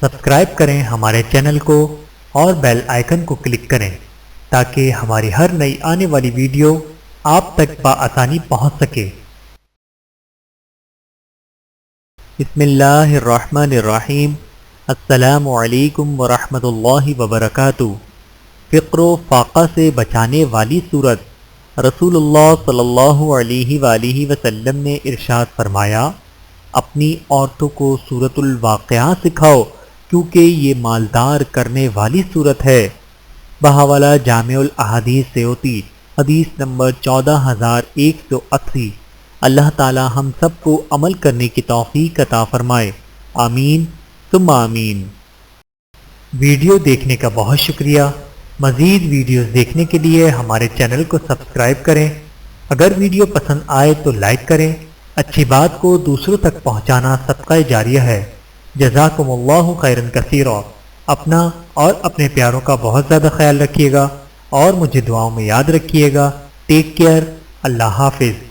Subscribe کریں ہمارے channel کو اور بیل آئیکن کو کلک کریں تاکہ ہماری ہر نئی آنے والی ویڈیو آپ تک بآسانی پہنچ سکے۔ بسم اللہ الرحمن الرحیم۔ السلام علیکم ورحمۃ اللہ وبرکاتہ۔ فقر و فاقہ سے بچانے والی سورت۔ رسول اللہ صلی اللہ علیہ وآلہ وسلم نے ارشاد فرمایا، اپنی عورتوں کو سورۃ الواقعہ سکھاؤ کیونکہ یہ مالدار کرنے والی سورت ہے۔ بحوالہ جامع الاحادیث سیوطی، حدیث نمبر 14180۔ اللہ تعالی ہم سب کو عمل کرنے کی توفیق عطا فرمائے، آمین ثم آمین۔ ویڈیو دیکھنے کا بہت شکریہ۔ مزید ویڈیوز دیکھنے کے لیے ہمارے چینل کو سبسکرائب کریں۔ اگر ویڈیو پسند آئے تو لائک کریں۔ اچھی بات کو دوسروں تک پہنچانا صدقہ جاریہ ہے۔ جزاکم اللہ خیرا کثیرا۔ اپنا اور اپنے پیاروں کا بہت زیادہ خیال رکھیے گا اور مجھے دعاؤں میں یاد رکھیے گا۔ Take care. اللہ حافظ۔